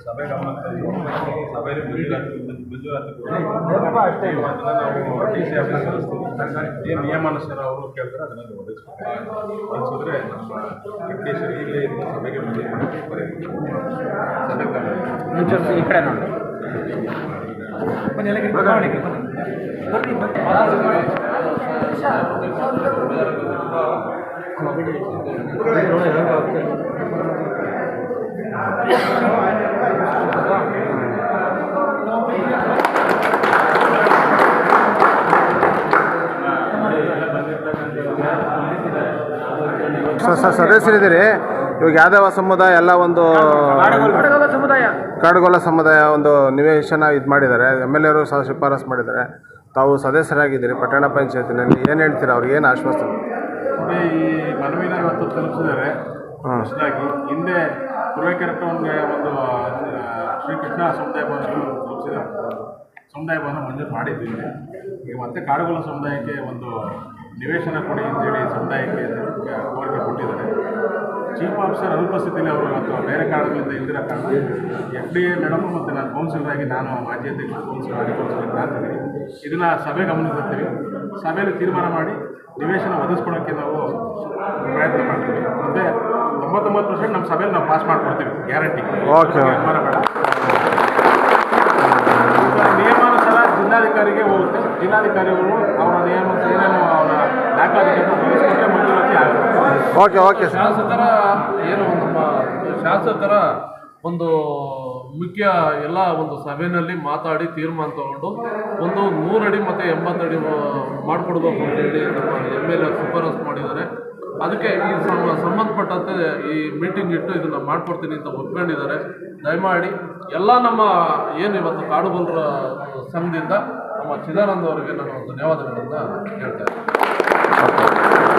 ಸಭೆ ಗಮನಕ್ಕೆ ಸಭೆಯಲ್ಲಿ ಏನು ನಿಯಮಾನುಸಾರ ಅವರು ಕೇಳ್ತಾರೆ ಅದನ್ನು ಒದಗಿಸಿದ್ರೆ ನಮ್ಮ ವೆಂಕಟೇಶ್ವರ ಈಗಲೇ ಸಭೆಗೆ ಸಭೆ ಈ ಕಡೆ ನೋಡಿ ಸದಸ್ಯರಿದ್ದೀರಿ. ಇವಾಗ ಯಾದವ ಸಮುದಾಯ ಎಲ್ಲ ಒಂದು ಕಾಡುಗೊಲ್ಲ ಸಮುದಾಯ ಒಂದು ನಿವೇಶನ ಇದು ಮಾಡಿದ್ದಾರೆ. MLA ಸಹ ಶಿಫಾರಸು ಮಾಡಿದ್ದಾರೆ. ತಾವು ಸದಸ್ಯರಾಗಿದ್ದೀರಿ ಪಟ್ಟಣ ಪಂಚಾಯತಿನಲ್ಲಿ, ಏನು ಹೇಳ್ತೀರಾ? ಅವ್ರಿಗೆ ಏನು ಆಶ್ವಾಸನೆ? ಈ ಮನವಿನ ಇವತ್ತು ತಲುಪಿಸಿದ್ದಾರೆ. ಹೊಸದಾಗಿ ಹಿಂದೆ ತುರುವೇಕೆರೆಗೆ ಒಂದು ಶ್ರೀಕೃಷ್ಣ ಸಮುದಾಯ ಭವನ ತಲುಪಿಸಿದ ಸಮುದಾಯ ಭವನ ಮಂಜೂರು ಮಾಡಿದ್ವಿ. ಈಗ ಮತ್ತೆ ಕಾಡುಗೊಲ್ಲ ಸಮುದಾಯಕ್ಕೆ ಒಂದು ನಿವೇಶನ ಕೊಡಿ ಅಂತೇಳಿ ಸಮುದಾಯಕ್ಕೆ ಕೋರಿಕೆ ಕೊಟ್ಟಿದ್ದಾರೆ. ಚೀಫ್ ಆಫೀಸರ್ ಅನುಪಸ್ಥಿತಿಯಲ್ಲಿ ಅವರು ಇವತ್ತು ಬೇರೆ ಕಾರಣಗಳಿಂದ ಇದ್ದಿರೋ ಕಾರಣ FDA ಮೇಡಮ್ ಮತ್ತು ನಾನು ಕೌನ್ಸಿಲರ್ ನಾನು ಮಾಜಿ ಅಧ್ಯಕ್ಷ ಕೌನ್ಸಿಲರ್ ಆಗ್ತಿದ್ದೀವಿ. ಇದನ್ನು ಸಭೆ ಗಮನಿಸ್ತೀವಿ. ಸಭೆಯಲ್ಲಿ ತೀರ್ಮಾನ ಮಾಡಿ ನಿವೇಶನ ಒದಗಿಸ್ಕೊಳೋಕ್ಕೆ ನಾವು ಪ್ರಯತ್ನ ಮಾಡ್ತೀವಿ. ಮತ್ತು 99% ನಮ್ಮ ಸಭೆಯಲ್ಲಿ ನಾವು ಪಾಸ್ ಮಾಡಿಕೊಡ್ತೀವಿ, ಗ್ಯಾರಂಟಿ. ಓಕೆ, ನಿಯಮಾನುಸಾರ ಜಿಲ್ಲಾಧಿಕಾರಿಗೆ ಹೋಗುತ್ತೆ. ಜಿಲ್ಲಾಧಿಕಾರಿಗಳು ಅವರ ನಿಯಮಾನುಸಾರ ಏನೇನು ಅವರ ದಾಖಲಾತಿಗಳನ್ನು ಮಂಜೂರಾತಿ ಆಗುತ್ತೆ. ಓಕೆ. ಶಾಸಕರ ಏನು ನಮ್ಮ ಶಾಸಕರ ಒಂದು ಮುಖ್ಯ ಎಲ್ಲ ಒಂದು ಸಭೆಯಲ್ಲಿ ಮಾತಾಡಿ ತೀರ್ಮಾನ ತಗೊಂಡು ಒಂದು 100 ಅಡಿ ಮತ್ತು 80 ಅಡಿ ಮಾಡಿಕೊಡ್ಬೇಕು ಅಂತೇಳಿ ನಮ್ಮ MLA ಶಿಫಾರಸು ಮಾಡಿದ್ದಾರೆ. ಅದಕ್ಕೆ ಈ ಸಂಬಂಧಪಟ್ಟಂತೆ ಈ ಮೀಟಿಂಗ್ ಇಟ್ಟು ಇದನ್ನು ಮಾಡಿಕೊಡ್ತೀನಿ ಅಂತ ಒಪ್ಕೊಂಡಿದ್ದಾರೆ. ದಯಮಾಡಿ ಎಲ್ಲ ನಮ್ಮ ಏನು ಇವತ್ತು ಕಾಡುಗೊಲ್ಲರ ಸಂಘದಿಂದ ನಮ್ಮ ಚಿದಾನಂದ ಅವರಿಗೆ ನಾನು ಧನ್ಯವಾದಗಳನ್ನು ಹೇಳ್ತಾ ಇದ್ದೀನಿ.